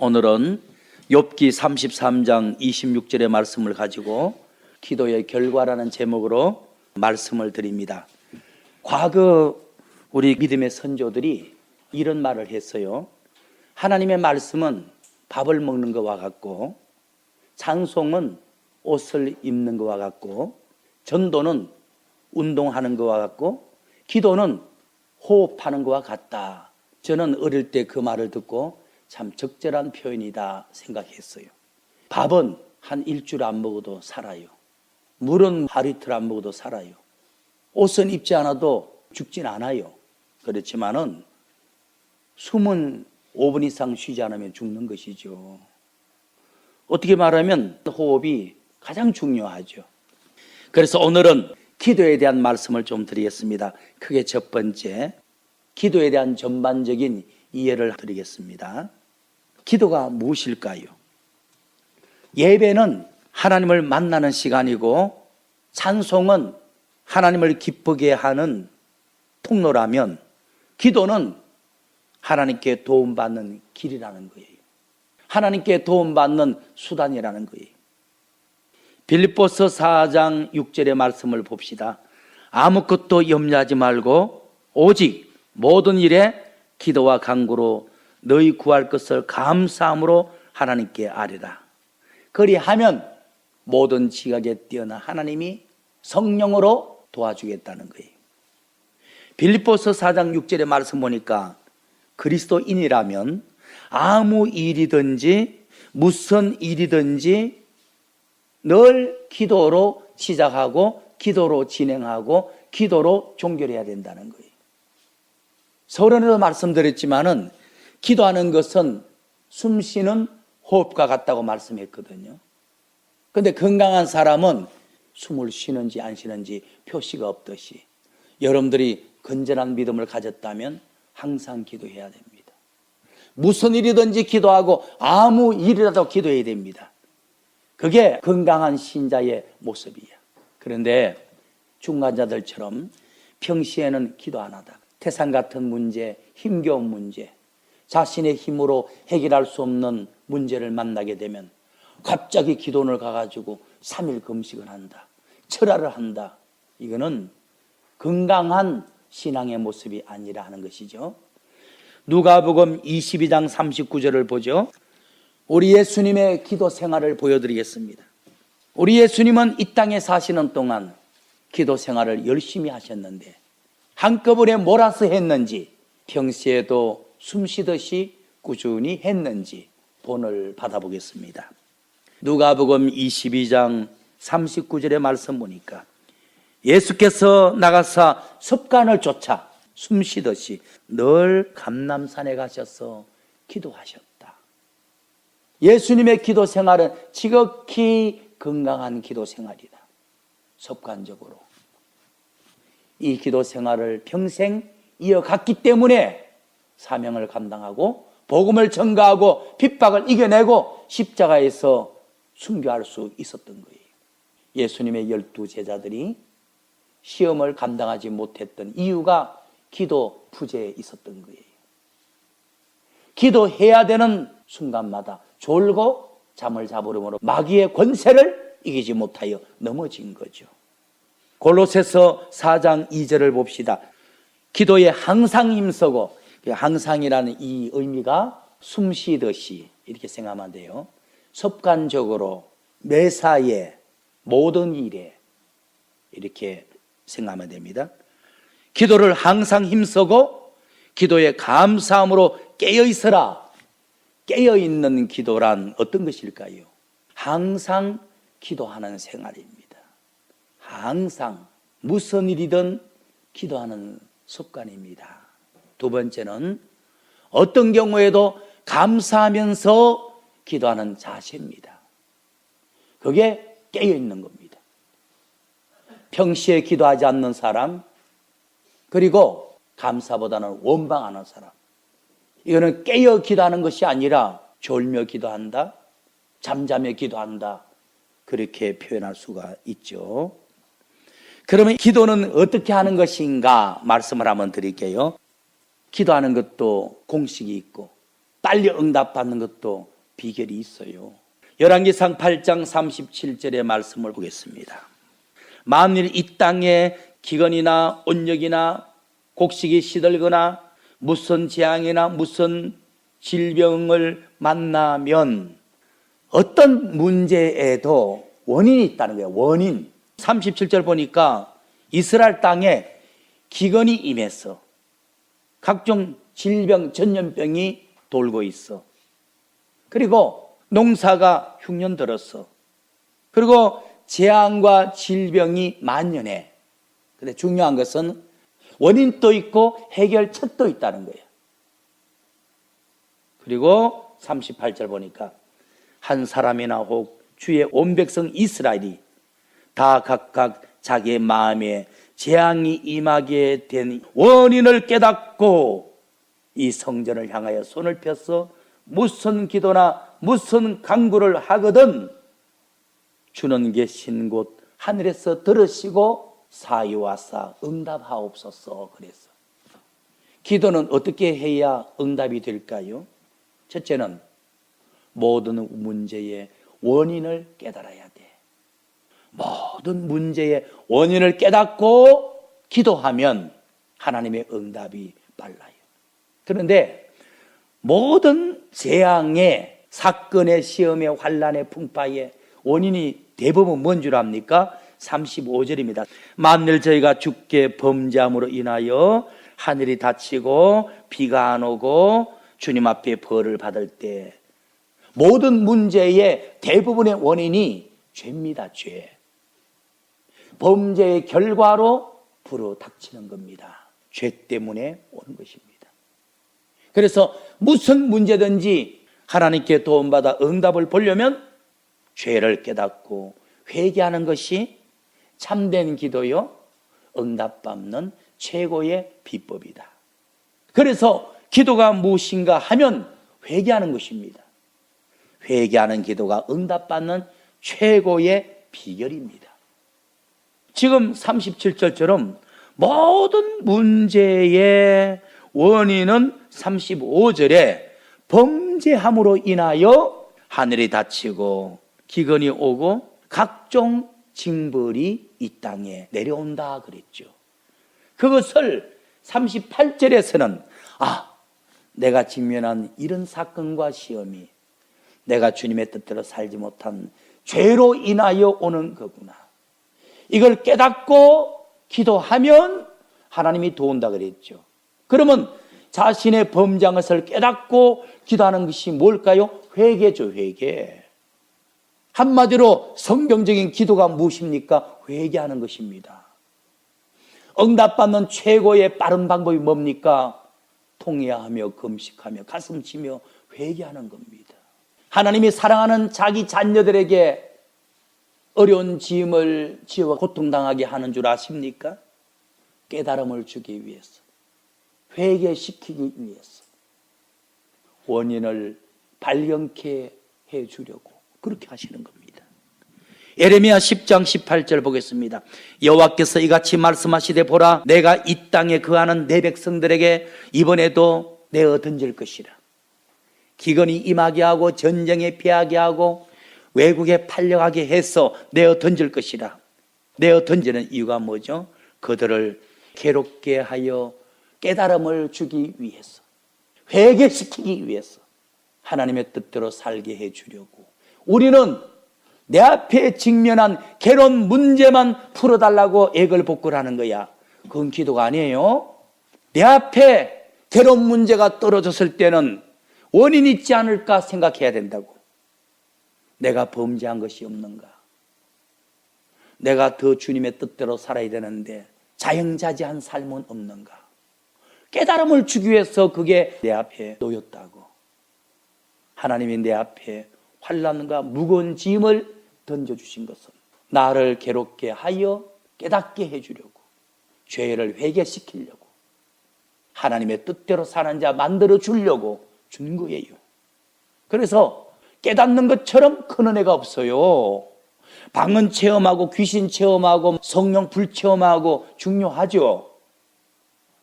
오늘은 욥기 33장 26절의 말씀을 가지고 기도의 결과라는 제목으로 말씀을 드립니다. 과거 우리 믿음의 선조들이 이런 말을 했어요. 하나님의 말씀은 밥을 먹는 것과 같고, 찬송은 옷을 입는 것과 같고, 전도는 운동하는 것과 같고, 기도는 호흡하는 것과 같다. 저는 어릴 때 그 말을 듣고 참 적절한 표현이다 생각했어요. 밥은 한 일주일 안 먹어도 살아요. 물은 하루 이틀 안 먹어도 살아요. 옷은 입지 않아도 죽진 않아요. 그렇지만은 숨은 5분 이상 쉬지 않으면 죽는 것이죠. 어떻게 말하면 호흡이 가장 중요하죠. 그래서 오늘은 기도에 대한 말씀을 좀 드리겠습니다. 크게 첫 번째, 기도에 대한 전반적인 이해를 드리겠습니다. 기도가 무엇일까요? 예배는 하나님을 만나는 시간이고, 찬송은 하나님을 기쁘게 하는 통로라면, 기도는 하나님께 도움받는 길이라는 거예요. 하나님께 도움받는 수단이라는 거예요. 빌립보서 4장 6절의 말씀을 봅시다. 아무것도 염려하지 말고 오직 모든 일에 기도와 간구로 너희 구할 것을 감사함으로 하나님께 아뢰라. 그리하면 모든 지각에 뛰어난 하나님이 성령으로 도와주겠다는 거예요. 빌립보서 4장 6절의 말씀 보니까 그리스도인이라면 아무 일이든지 무슨 일이든지 늘 기도로 시작하고 기도로 진행하고 기도로 종결해야 된다는 거예요. 서론에도 말씀드렸지만은 기도하는 것은 숨 쉬는 호흡과 같다고 말씀했거든요. 그런데 건강한 사람은 숨을 쉬는지 안 쉬는지 표시가 없듯이 여러분들이 건전한 믿음을 가졌다면 항상 기도해야 됩니다. 무슨 일이든지 기도하고 아무 일이라도 기도해야 됩니다. 그게 건강한 신자의 모습이야. 그런데 중간자들처럼 평시에는 기도 안 하다가 태산 같은 문제, 힘겨운 문제, 자신의 힘으로 해결할 수 없는 문제를 만나게 되면 갑자기 기도원을 가가지고 3일 금식을 한다, 철야를 한다. 이거는 건강한 신앙의 모습이 아니라 하는 것이죠. 누가복음 22장 39절을 보죠. 우리 예수님의 기도 생활을 보여드리겠습니다. 우리 예수님은 이 땅에 사시는 동안 기도 생활을 열심히 하셨는데 한꺼번에 몰아서 했는지, 평소에도 숨쉬듯이 꾸준히 했는지 본을 받아보겠습니다. 누가복음 22장 39절의 말씀 보니까 예수께서 나가사 습관을 쫓아 숨쉬듯이 늘 감람산에 가셔서 기도하셨다. 예수님의 기도 생활은 지극히 건강한 기도 생활이다. 습관적으로 이 기도 생활을 평생 이어갔기 때문에 사명을 감당하고 복음을 전가하고 핍박을 이겨내고 십자가에서 순교할 수 있었던 거예요. 예수님의 12 제자들이 시험을 감당하지 못했던 이유가 기도 부재에 있었던 거예요. 기도해야 되는 순간마다 졸고 잠을 잡으므로 마귀의 권세를 이기지 못하여 넘어진 거죠. 골로새서 4장 2절을 봅시다. 기도에 항상 힘쓰고, 항상이라는 이 의미가 숨쉬듯이 이렇게 생각하면 돼요. 습관적으로 매사에 모든 일에 이렇게 생각하면 됩니다. 기도를 항상 힘쓰고 기도에 감사함으로 깨어있어라. 깨어있는 기도란 어떤 것일까요? 항상 기도하는 생활입니다. 항상 무슨 일이든 기도하는 습관입니다. 두 번째는 어떤 경우에도 감사하면서 기도하는 자세입니다. 그게 깨어있는 겁니다. 평시에 기도하지 않는 사람, 그리고 감사보다는 원망하는 사람, 이거는 깨어 기도하는 것이 아니라 졸며 기도한다, 잠자며 기도한다, 그렇게 표현할 수가 있죠. 그러면 기도는 어떻게 하는 것인가 말씀을 한번 드릴게요. 기도하는 것도 공식이 있고 빨리 응답받는 것도 비결이 있어요. 열왕기상 8장 37절의 말씀을 보겠습니다. 만일 이 땅에 기근이나 온역이나 곡식이 시들거나 무슨 재앙이나 무슨 질병을 만나면 어떤 문제에도 원인이 있다는 거예요. 원인. 37절 보니까 이스라엘 땅에 기근이 임했어. 각종 질병, 전염병이 돌고 있어. 그리고 농사가 흉년 들었어. 그리고 재앙과 질병이 만연해. 근데 중요한 것은 원인도 있고 해결책도 있다는 거예요. 그리고 38절 보니까 한 사람이나 혹 주의 온 백성 이스라엘이 다 각각 자기의 마음에 재앙이 임하게 된 원인을 깨닫고 이 성전을 향하여 손을 펴서 무슨 기도나 무슨 간구를 하거든 주는 계신 곳 하늘에서 들으시고 사유하사 응답하옵소서 그랬어. 기도는 어떻게 해야 응답이 될까요? 첫째는 모든 문제의 원인을 깨달아야 돼. 모든 문제의 원인을 깨닫고 기도하면 하나님의 응답이 빨라요. 그런데 모든 재앙의 사건의 시험의 환난의 풍파의 원인이 대부분 뭔 줄 압니까? 35절입니다. 만일 저희가 주께 범죄함으로 인하여 하늘이 닫히고 비가 안 오고 주님 앞에 벌을 받을 때 모든 문제의 대부분의 원인이 죄입니다. 죄. 범죄의 결과로 불어 닥치는 겁니다. 죄 때문에 오는 것입니다. 그래서 무슨 문제든지 하나님께 도움받아 응답을 보려면 죄를 깨닫고 회개하는 것이 참된 기도요 응답받는 최고의 비법이다. 그래서 기도가 무엇인가 하면 회개하는 것입니다. 회개하는 기도가 응답받는 최고의 비결입니다. 지금 37절처럼 모든 문제의 원인은 35절에 범죄함으로 인하여 하늘이 닫히고 기근이 오고 각종 징벌이 이 땅에 내려온다 그랬죠. 그것을 38절에서는 내가 직면한 이런 사건과 시험이 내가 주님의 뜻대로 살지 못한 죄로 인하여 오는 거구나. 이걸 깨닫고 기도하면 하나님이 도운다 그랬죠. 그러면 자신의 범죄한 것을 깨닫고 기도하는 것이 뭘까요? 회개죠, 회개. 한마디로 성경적인 기도가 무엇입니까? 회개하는 것입니다. 응답받는 최고의 빠른 방법이 뭡니까? 통회하며 금식하며 가슴치며 회개하는 겁니다. 하나님이 사랑하는 자기 자녀들에게 어려운 짐을 지어 고통당하게 하는 줄 아십니까? 깨달음을 주기 위해서, 회개시키기 위해서, 원인을 발견케 해주려고 그렇게 하시는 겁니다. 예레미야 10장 18절 보겠습니다. 여호와께서 이같이 말씀하시되 보라 내가 이 땅에 거하는 내 백성들에게 이번에도 내어 던질 것이라. 기근이 임하게 하고 전쟁에 피하게 하고 외국에 팔려가게 해서 내어 던질 것이라. 내어 던지는 이유가 뭐죠? 그들을 괴롭게 하여 깨달음을 주기 위해서, 회개시키기 위해서, 하나님의 뜻대로 살게 해주려고. 우리는 내 앞에 직면한 괴로운 문제만 풀어달라고 애걸복걸 하는 거야. 그건 기도가 아니에요. 내 앞에 괴로운 문제가 떨어졌을 때는 원인이 있지 않을까 생각해야 된다고. 내가 범죄한 것이 없는가? 내가 더 주님의 뜻대로 살아야 되는데 자영자재한 삶은 없는가? 깨달음을 주기 위해서 그게 내 앞에 놓였다고. 하나님이 내 앞에 환난과 무거운 짐을 던져주신 것은 나를 괴롭게 하여 깨닫게 해주려고, 죄를 회개시키려고, 하나님의 뜻대로 사는 자 만들어 주려고 준 거예요. 그래서 깨닫는 것처럼 큰 은혜가 없어요. 방언 체험하고 귀신 체험하고 성령 불 체험하고 중요하죠.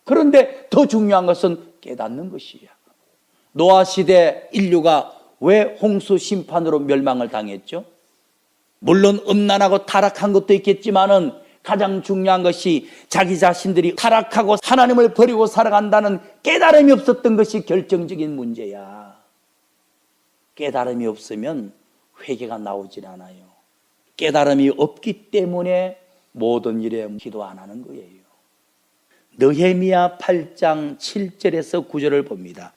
그런데 더 중요한 것은 깨닫는 것이야. 노아 시대 인류가 왜 홍수 심판으로 멸망을 당했죠? 물론 음란하고 타락한 것도 있겠지만은 가장 중요한 것이 자기 자신들이 타락하고 하나님을 버리고 살아간다는 깨달음이 없었던 것이 결정적인 문제야. 깨달음이 없으면 회개가 나오질 않아요. 깨달음이 없기 때문에 모든 일에 기도 안 하는 거예요. 느헤미야 8장 7절에서 9절을 봅니다.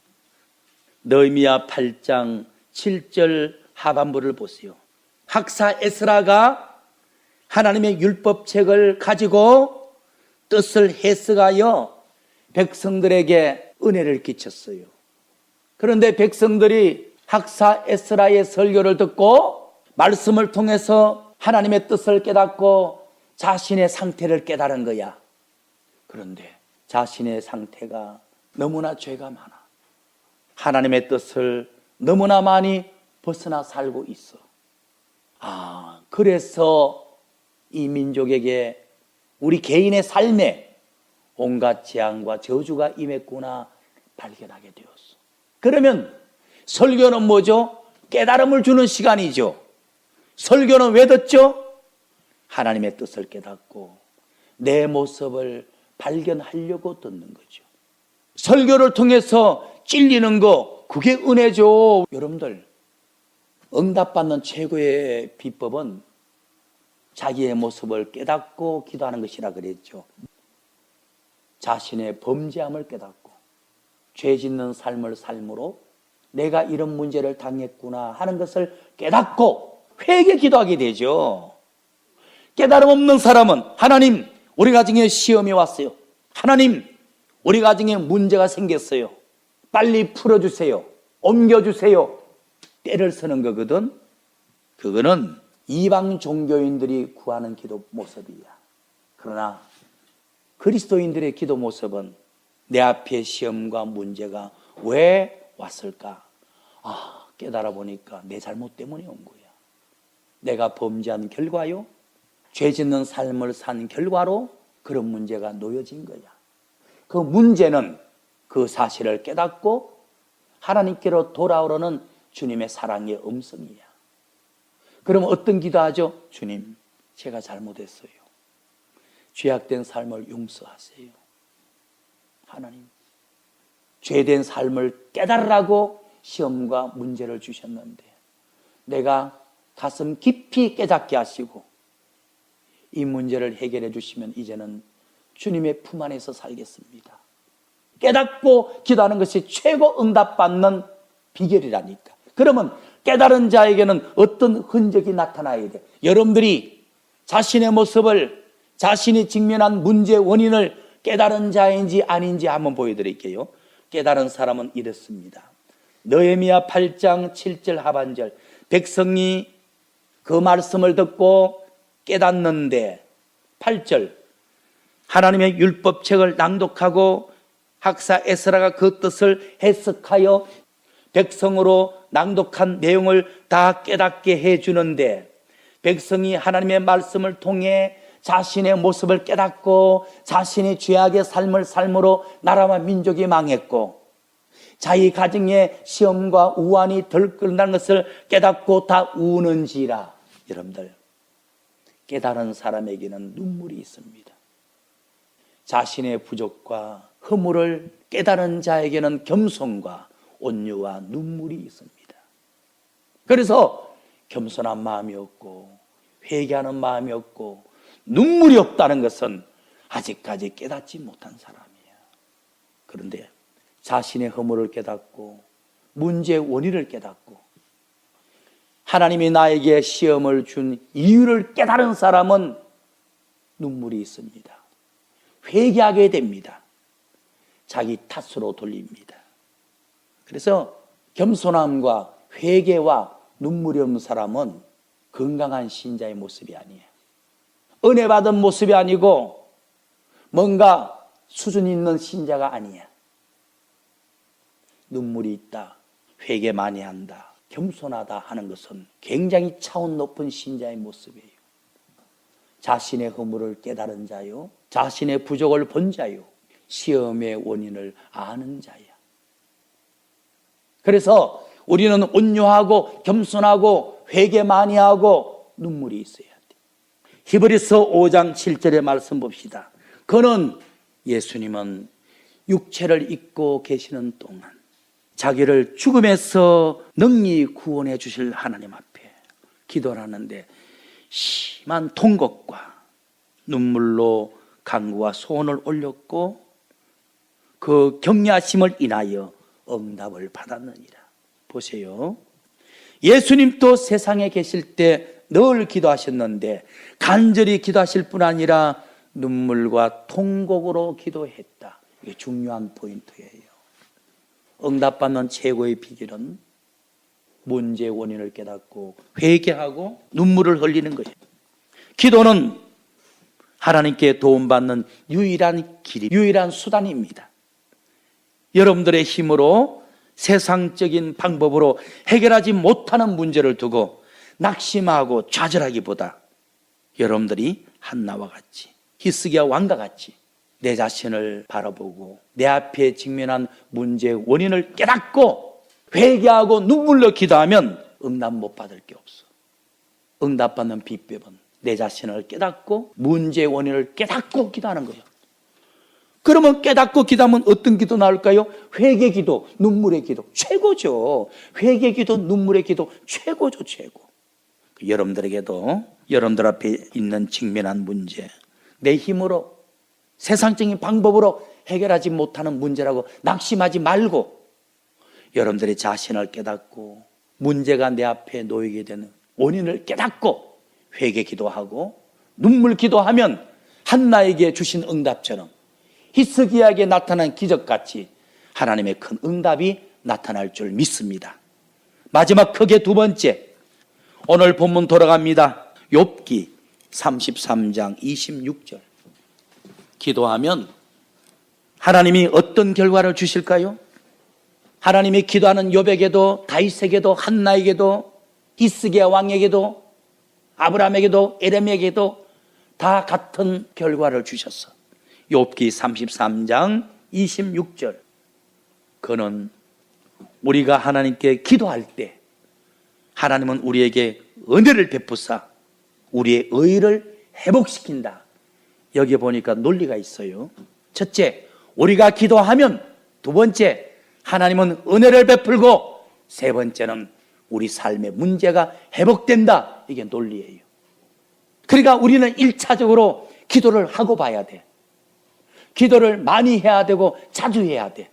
느헤미야 8장 7절 하반부를 보세요. 학사 에스라가 하나님의 율법책을 가지고 뜻을 해석하여 백성들에게 은혜를 끼쳤어요. 그런데 백성들이 학사 에스라의 설교를 듣고 말씀을 통해서 하나님의 뜻을 깨닫고 자신의 상태를 깨달은 거야. 그런데 자신의 상태가 너무나 죄가 많아. 하나님의 뜻을 너무나 많이 벗어나 살고 있어. 그래서 이 민족에게 우리 개인의 삶에 온갖 재앙과 저주가 임했구나 발견하게 되었어. 그러면 설교는 뭐죠? 깨달음을 주는 시간이죠. 설교는 왜 듣죠? 하나님의 뜻을 깨닫고 내 모습을 발견하려고 듣는 거죠. 설교를 통해서 찔리는 거, 그게 은혜죠. 여러분들, 응답받는 최고의 비법은 자기의 모습을 깨닫고 기도하는 것이라 그랬죠. 자신의 범죄함을 깨닫고 죄 짓는 삶을 삶으로 내가 이런 문제를 당했구나 하는 것을 깨닫고 회개 기도하게 되죠. 깨달음 없는 사람은 하나님, 우리 가정에 시험이 왔어요. 하나님, 우리 가정에 문제가 생겼어요. 빨리 풀어주세요. 옮겨주세요. 때를 쓰는 거거든. 그거는 이방 종교인들이 구하는 기도 모습이야. 그러나 그리스도인들의 기도 모습은 내 앞에 시험과 문제가 왜 왔을까? 깨달아 보니까 내 잘못 때문에 온 거야. 내가 범죄한 결과요. 죄 짓는 삶을 산 결과로 그런 문제가 놓여진 거야. 그 문제는 그 사실을 깨닫고 하나님께로 돌아오려는 주님의 사랑의 음성이야. 그럼 어떤 기도하죠? 주님, 제가 잘못했어요. 죄악된 삶을 용서하세요. 하나님, 죄된 삶을 깨달으라고 시험과 문제를 주셨는데 내가 가슴 깊이 깨닫게 하시고 이 문제를 해결해 주시면 이제는 주님의 품 안에서 살겠습니다. 깨닫고 기도하는 것이 최고 응답받는 비결이라니까. 그러면 깨달은 자에게는 어떤 흔적이 나타나야 돼? 여러분들이 자신의 모습을, 자신이 직면한 문제의 원인을 깨달은 자인지 아닌지 한번 보여드릴게요. 깨달은 사람은 이렇습니다. 느헤미야 8장 7절 하반절, 백성이 그 말씀을 듣고 깨닫는데 8절, 하나님의 율법책을 낭독하고 학사 에스라가 그 뜻을 해석하여 백성으로 낭독한 내용을 다 깨닫게 해주는데 백성이 하나님의 말씀을 통해 자신의 모습을 깨닫고 자신의 죄악의 삶을 삶으로 나라와 민족이 망했고 자기 가정에 시험과 우환이 덜끓는다는 것을 깨닫고 다 우는지라. 여러분들, 깨달은 사람에게는 눈물이 있습니다. 자신의 부족과 허물을 깨달은 자에게는 겸손과 온유와 눈물이 있습니다. 그래서 겸손한 마음이 없고 회개하는 마음이 없고 눈물이 없다는 것은 아직까지 깨닫지 못한 사람이에요. 그런데 자신의 허물을 깨닫고 문제의 원인을 깨닫고 하나님이 나에게 시험을 준 이유를 깨달은 사람은 눈물이 있습니다. 회개하게 됩니다. 자기 탓으로 돌립니다. 그래서 겸손함과 회개와 눈물이 없는 사람은 건강한 신자의 모습이 아니에요. 은혜 받은 모습이 아니고 뭔가 수준 있는 신자가 아니야. 눈물이 있다, 회개 많이 한다, 겸손하다 하는 것은 굉장히 차원 높은 신자의 모습이에요. 자신의 허물을 깨달은 자요, 자신의 부족을 본 자요, 시험의 원인을 아는 자야. 그래서 우리는 온유하고 겸손하고 회개 많이 하고 눈물이 있어야 돼. 히브리서 5장 7절의 말씀 봅시다. 그는 예수님은 육체를 입고 계시는 동안 자기를 죽음에서 능히 구원해 주실 하나님 앞에 기도를 하는데 심한 통곡과 눈물로 간구와 소원을 올렸고 그 격려하심을 인하여 응답을 받았느니라. 보세요. 예수님도 세상에 계실 때 늘 기도하셨는데 간절히 기도하실 뿐 아니라 눈물과 통곡으로 기도했다. 이게 중요한 포인트예요. 응답받는 최고의 비결은 문제의 원인을 깨닫고 회개하고 눈물을 흘리는 거예요. 기도는 하나님께 도움받는 유일한 길이, 유일한 수단입니다. 여러분들의 힘으로 세상적인 방법으로 해결하지 못하는 문제를 두고 낙심하고 좌절하기보다 여러분들이 한나와 같이 히스기야 왕과 같이 내 자신을 바라보고 내 앞에 직면한 문제의 원인을 깨닫고 회개하고 눈물로 기도하면 응답 못 받을 게 없어. 응답받는 비법은 내 자신을 깨닫고 문제의 원인을 깨닫고 기도하는 거예요. 그러면 깨닫고 기도하면 어떤 기도 나올까요? 회개 기도, 눈물의 기도 최고죠. 회개 기도, 눈물의 기도 최고죠, 최고. 여러분들에게도 여러분들 앞에 있는 직면한 문제, 내 힘으로 세상적인 방법으로 해결하지 못하는 문제라고 낙심하지 말고 여러분들의 자신을 깨닫고 문제가 내 앞에 놓이게 되는 원인을 깨닫고 회개 기도하고 눈물 기도하면 한나에게 주신 응답처럼 히스기야에게 나타난 기적같이 하나님의 큰 응답이 나타날 줄 믿습니다. 마지막 크게 두 번째, 오늘 본문 돌아갑니다. 욥기 33장 26절. 기도하면 하나님이 어떤 결과를 주실까요? 하나님이 기도하는 욥에게도 다윗에게도 한나에게도 히스기야 왕에게도 아브라함에게도 에레미야에게도 다 같은 결과를 주셨어. 욥기 33장 26절. 그는 우리가 하나님께 기도할 때 하나님은 우리에게 은혜를 베푸사 우리의 의를 회복시킨다. 여기 보니까 논리가 있어요. 첫째, 우리가 기도하면, 두 번째, 하나님은 은혜를 베풀고, 세 번째는 우리 삶의 문제가 회복된다. 이게 논리예요. 그러니까 우리는 1차적으로 기도를 하고 봐야 돼. 기도를 많이 해야 되고 자주 해야 돼.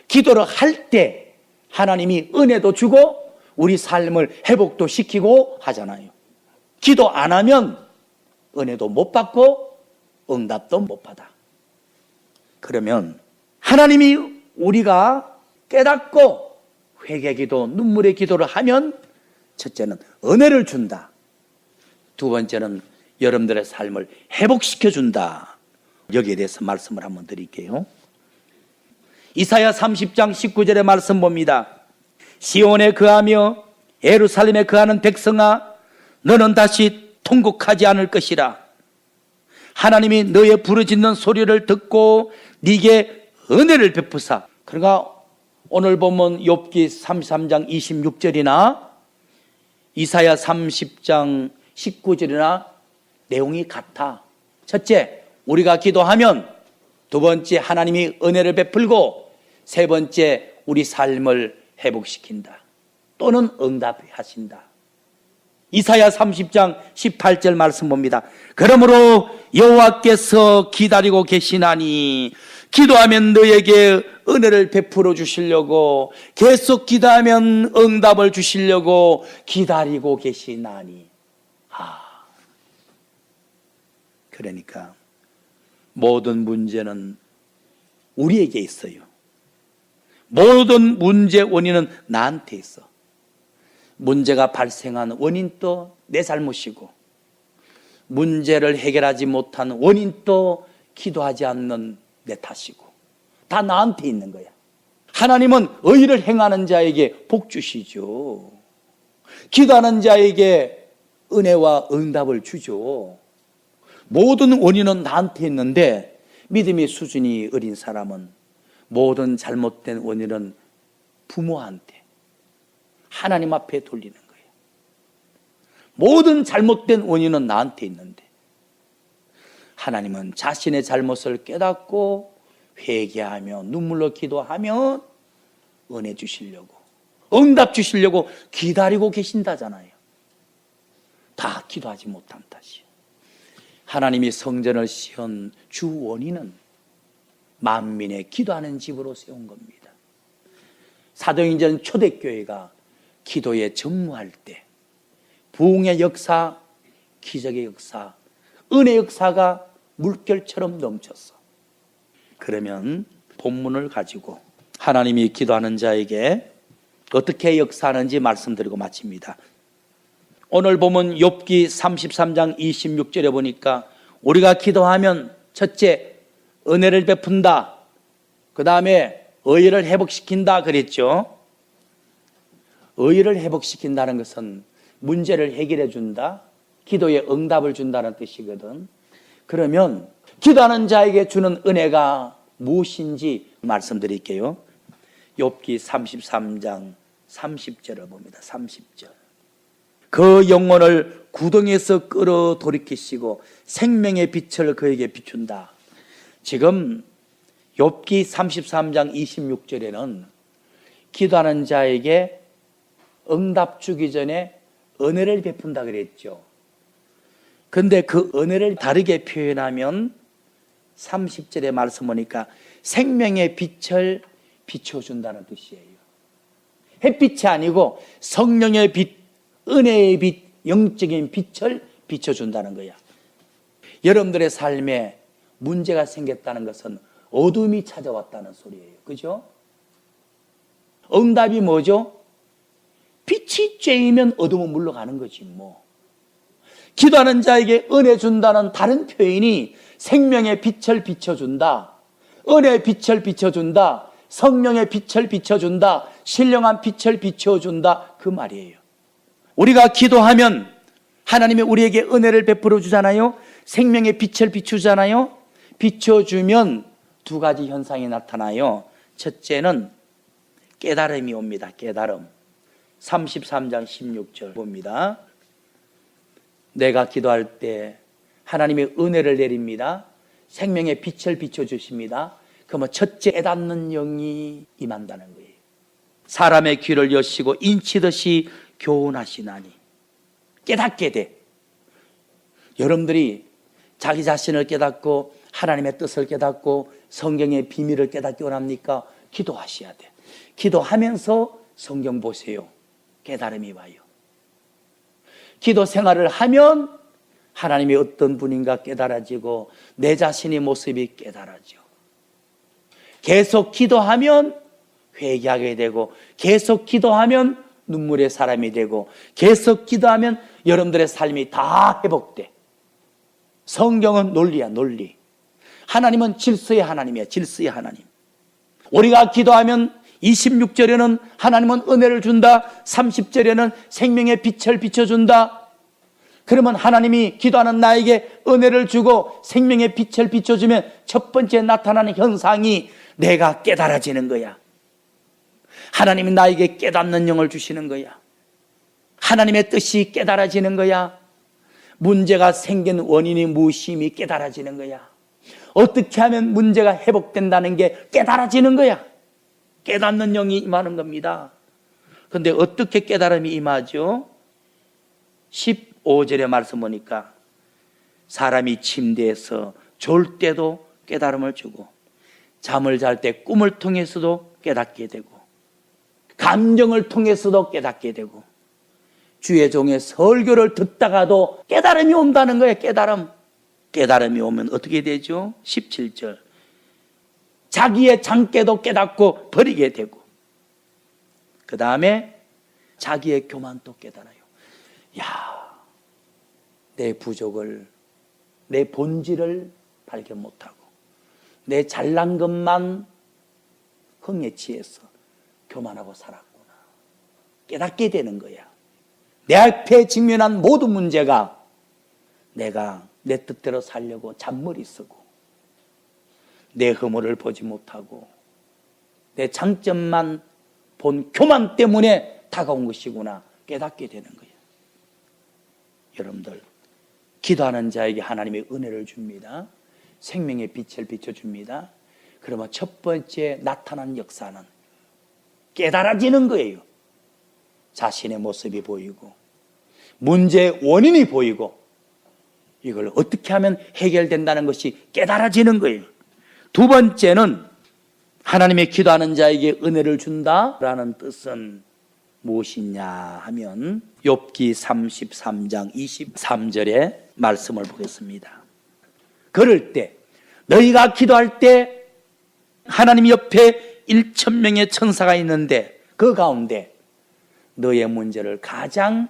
기도를 할 때 하나님이 은혜도 주고 우리 삶을 회복도 시키고 하잖아요. 기도 안 하면 은혜도 못 받고 응답도 못 받아. 그러면 하나님이 우리가 깨닫고 회개기도, 눈물의 기도를 하면 첫째는 은혜를 준다. 두 번째는 여러분들의 삶을 회복시켜준다. 여기에 대해서 말씀을 한번 드릴게요. 이사야 30장 19절의 말씀 봅니다. 시온에 거하며 예루살렘에 거하는 백성아, 너는 다시 통곡하지 않을 것이라. 하나님이 너의 부르짖는 소리를 듣고 네게 은혜를 베푸사. 그러니까 오늘 보면 욥기 33장 26절이나 이사야 30장 19절이나 내용이 같아. 첫째, 우리가 기도하면, 두 번째, 하나님이 은혜를 베풀고, 세 번째, 우리 삶을 회복시킨다. 또는 응답하신다. 이사야 30장 18절 말씀 봅니다. 그러므로 여호와께서 기다리고 계시나니, 기도하면 너에게 은혜를 베풀어 주시려고, 계속 기도하면 응답을 주시려고 기다리고 계시나니. 그러니까 모든 문제는 우리에게 있어요. 모든 문제 원인은 나한테 있어. 문제가 발생한 원인도 내 잘못이고, 문제를 해결하지 못한 원인도 기도하지 않는 내 탓이고, 다 나한테 있는 거야. 하나님은 의를 행하는 자에게 복 주시죠. 기도하는 자에게 은혜와 응답을 주죠. 모든 원인은 나한테 있는데 믿음의 수준이 어린 사람은 모든 잘못된 원인은 부모한테, 하나님 앞에 돌리는 거예요. 모든 잘못된 원인은 나한테 있는데 하나님은 자신의 잘못을 깨닫고 회개하며 눈물로 기도하면 은혜 주시려고, 응답 주시려고 기다리고 계신다잖아요. 다 기도하지 못한 탓이에요. 하나님이 성전을 세운 주 원인은 만민의 기도하는 집으로 세운 겁니다. 사도행전 초대교회가 기도에 전무할 때 부흥의 역사, 기적의 역사, 은혜의 역사가 물결처럼 넘쳤어. 그러면 본문을 가지고 하나님이 기도하는 자에게 어떻게 역사하는지 말씀드리고 마칩니다. 오늘 보면 욥기 33장 26절에 보니까 우리가 기도하면 첫째 은혜를 베푼다, 그 다음에 의를 회복시킨다 그랬죠. 의를 회복시킨다는 것은 문제를 해결해 준다, 기도에 응답을 준다는 뜻이거든. 그러면 기도하는 자에게 주는 은혜가 무엇인지 말씀드릴게요. 욥기 33장 30절을 봅니다. 30절. 그 영혼을 구덩이에서 끌어 돌이키시고 생명의 빛을 그에게 비춘다. 지금 욥기 33장 26절에는 기도하는 자에게 응답 주기 전에 은혜를 베푼다 그랬죠. 근데 그 은혜를 다르게 표현하면 30절의 말씀 보니까 생명의 빛을 비춰준다는 뜻이에요. 햇빛이 아니고 성령의 빛, 은혜의 빛, 영적인 빛을 비춰준다는 거야. 여러분들의 삶에 문제가 생겼다는 것은 어둠이 찾아왔다는 소리예요. 그죠? 응답이 뭐죠? 빛이 쬐이면 어둠은 물러가는 거지 뭐. 기도하는 자에게 은혜 준다는 다른 표현이 생명의 빛을 비춰준다, 은혜의 빛을 비춰준다, 성령의 빛을 비춰준다, 신령한 빛을 비춰준다, 그 말이에요. 우리가 기도하면 하나님이 우리에게 은혜를 베풀어 주잖아요. 생명의 빛을 비추잖아요. 비춰주면 두 가지 현상이 나타나요. 첫째는 깨달음이 옵니다. 깨달음. 33장 16절 봅니다. 내가 기도할 때 하나님의 은혜를 내립니다. 생명의 빛을 비춰주십니다. 그러면 첫째 깨닫는 영이 임한다는 거예요. 사람의 귀를 여시고 인치듯이 교훈하시나니. 깨닫게 돼. 여러분들이 자기 자신을 깨닫고 하나님의 뜻을 깨닫고 성경의 비밀을 깨닫기 원합니까? 기도하셔야 돼. 기도하면서 성경 보세요. 깨달음이 와요. 기도 생활을 하면 하나님이 어떤 분인가 깨달아지고 내 자신의 모습이 깨달아져. 계속 기도하면 회개하게 되고, 계속 기도하면 눈물의 사람이 되고, 계속 기도하면 여러분들의 삶이 다 회복돼. 성경은 논리야, 논리. 하나님은 질서의 하나님이야, 질서의 하나님. 우리가 기도하면 26절에는 하나님은 은혜를 준다, 30절에는 생명의 빛을 비춰준다. 그러면 하나님이 기도하는 나에게 은혜를 주고 생명의 빛을 비춰주면 첫 번째 나타나는 현상이 내가 깨달아지는 거야. 하나님이 나에게 깨닫는 영을 주시는 거야. 하나님의 뜻이 깨달아지는 거야. 문제가 생긴 원인이 무엇임이 깨달아지는 거야. 어떻게 하면 문제가 회복된다는 게 깨달아지는 거야. 깨닫는 영이 임하는 겁니다. 그런데 어떻게 깨달음이 임하죠? 15절의 말씀 보니까 사람이 침대에서 졸 때도 깨달음을 주고, 잠을 잘 때 꿈을 통해서도 깨닫게 되고, 감정을 통해서도 깨닫게 되고, 주의 종의 설교를 듣다가도 깨달음이 온다는 거예요. 깨달음. 깨달음이 오면 어떻게 되죠? 17절. 자기의 장깨도 깨닫고 버리게 되고, 그 다음에 자기의 교만도 깨달아요. 야, 내 부족을, 내 본질을 발견 못하고 내 잘난 것만 흥에 취해서 교만하고 살았구나. 깨닫게 되는 거야. 내 앞에 직면한 모든 문제가 내가 내 뜻대로 살려고 잔머리 쓰고, 내 허물을 보지 못하고 내 장점만 본 교만 때문에 다가온 것이구나 깨닫게 되는 거예요. 여러분들, 기도하는 자에게 하나님의 은혜를 줍니다. 생명의 빛을 비춰줍니다. 그러면 첫 번째 나타난 역사는 깨달아지는 거예요. 자신의 모습이 보이고 문제의 원인이 보이고 이걸 어떻게 하면 해결된다는 것이 깨달아지는 거예요. 두 번째는 하나님의 기도하는 자에게 은혜를 준다라는 뜻은 무엇이냐 하면 욥기 33장 23절의 말씀을 보겠습니다. 그럴 때 너희가 기도할 때 하나님 옆에 1,000명의 천사가 있는데 그 가운데 너의 문제를 가장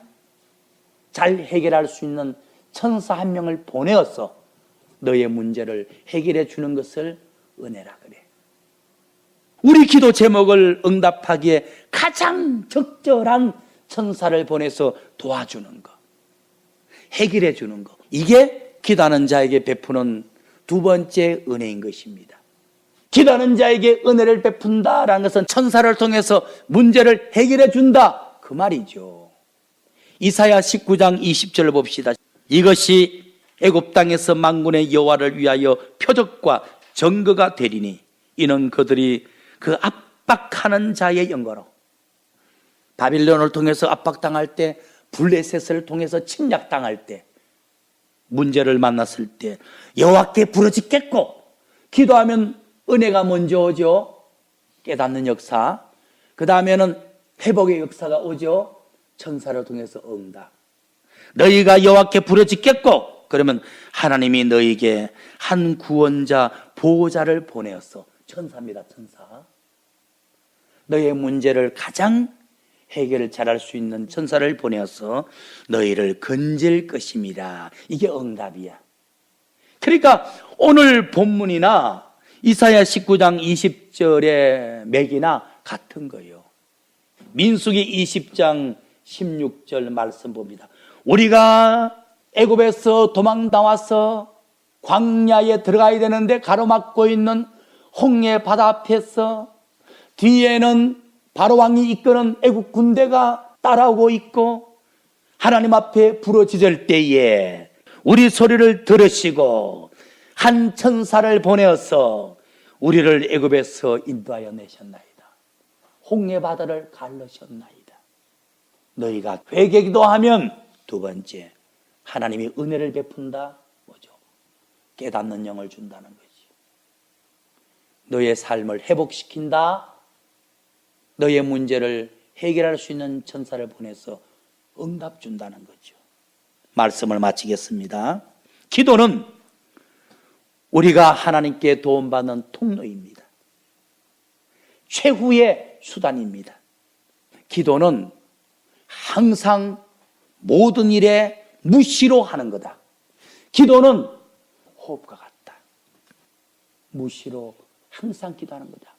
잘 해결할 수 있는 천사 한 명을 보내어서 너의 문제를 해결해 주는 것을 은혜라 그래. 우리 기도 제목을 응답하기에 가장 적절한 천사를 보내서 도와주는 것, 해결해 주는 것, 이게 기도하는 자에게 베푸는 두 번째 은혜인 것입니다. 기도하는 자에게 은혜를 베푼다라는 것은 천사를 통해서 문제를 해결해 준다, 그 말이죠. 이사야 19장 20절을 봅시다. 이것이 애굽 땅에서 만군의 여호와를 위하여 표적과 증거가 되리니 이는 그들이 그 압박하는 자의 영광으로, 바빌론을 통해서 압박당할 때, 블레셋을 통해서 침략당할 때, 문제를 만났을 때 여호와께 부르짖겠고, 기도하면 은혜가 먼저 오죠. 깨닫는 역사. 그 다음에는 회복의 역사가 오죠. 천사를 통해서 응답. 너희가 여호와께 부르짖겠고, 그러면 하나님이 너희에게 한 구원자, 보호자를 보내었어. 천사입니다, 천사. 너희의 문제를 가장 해결을 잘할 수 있는 천사를 보내어서 너희를 건질 것입니다. 이게 응답이야. 그러니까 오늘 본문이나 이사야 19장 20절의 맥이나 같은 거예요. 민수기 20장 16절 말씀 봅니다. 우리가 애굽에서 도망 나와서 광야에 들어가야 되는데 가로막고 있는 홍해 바다 앞에서 뒤에는 바로 왕이 이끄는 애국 군대가 따라오고 있고 하나님 앞에 부르짖을 때에 우리 소리를 들으시고 한 천사를 보내어서 우리를 애굽에서 인도하여 내셨나이다. 홍해 바다를 갈르셨나이다. 너희가 회개기도하면 두 번째 하나님이 은혜를 베푼다. 뭐죠? 깨닫는 영을 준다는 거지. 너의 삶을 회복시킨다. 너의 문제를 해결할 수 있는 천사를 보내서 응답 준다는 거죠. 말씀을 마치겠습니다. 기도는 우리가 하나님께 도움받는 통로입니다. 최후의 수단입니다. 기도는 항상 모든 일에 무시로 하는 거다. 기도는 호흡과 같다. 무시로 항상 기도하는 거다.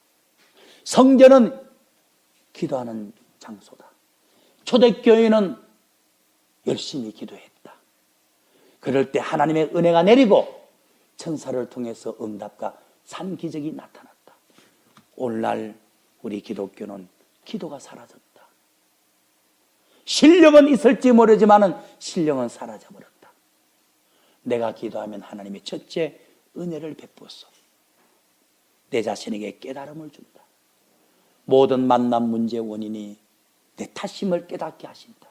성전은 기도하는 장소다. 초대교회는 열심히 기도했다. 그럴 때 하나님의 은혜가 내리고 천사를 통해서 응답과 산기적이 나타났다. 오늘날 우리 기독교는 기도가 사라졌다. 실력은 있을지 모르지만은 실력은 사라져버렸다. 내가 기도하면 하나님이 첫째 은혜를 베푸었어. 내 자신에게 깨달음을 준다. 모든 만남 문제의 원인이 내 탓임을 깨닫게 하신다.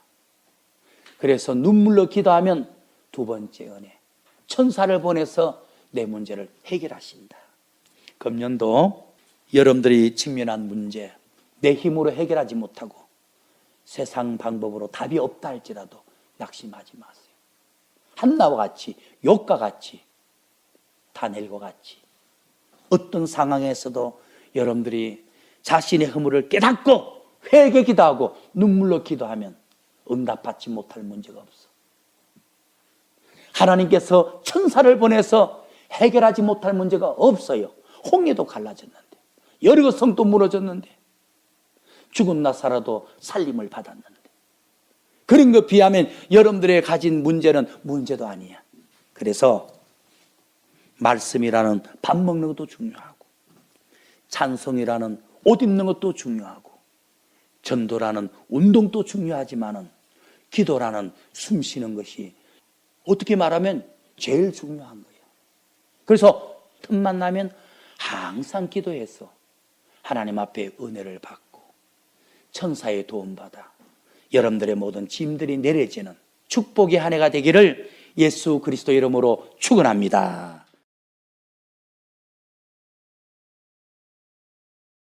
그래서 눈물로 기도하면 두 번째 은혜, 천사를 보내서 내 문제를 해결하신다. 금년도 여러분들이 직면한 문제, 내 힘으로 해결하지 못하고 세상 방법으로 답이 없다 할지라도 낙심하지 마세요. 한나와 같이, 욥과 같이, 다니엘과 같이 어떤 상황에서도 여러분들이 자신의 허물을 깨닫고 회개 기도하고 눈물로 기도하면 응답받지 못할 문제가 없어. 하나님께서 천사를 보내서 해결하지 못할 문제가 없어요. 홍해도 갈라졌는데, 여리고 성도 무너졌는데, 죽은 나사라도 살림을 받았는데, 그런 것 비하면 여러분들의 가진 문제는 문제도 아니야. 그래서 말씀이라는 밥 먹는 것도 중요하고, 찬송이라는 옷 입는 것도 중요하고, 전도라는 운동도 중요하지만은 기도라는 숨 쉬는 것이 어떻게 말하면 제일 중요한 거예요. 그래서 틈만 나면 항상 기도해서 하나님 앞에 은혜를 받고 천사의 도움받아 여러분들의 모든 짐들이 내려지는 축복의 한 해가 되기를 예수 그리스도 이름으로 축원합니다.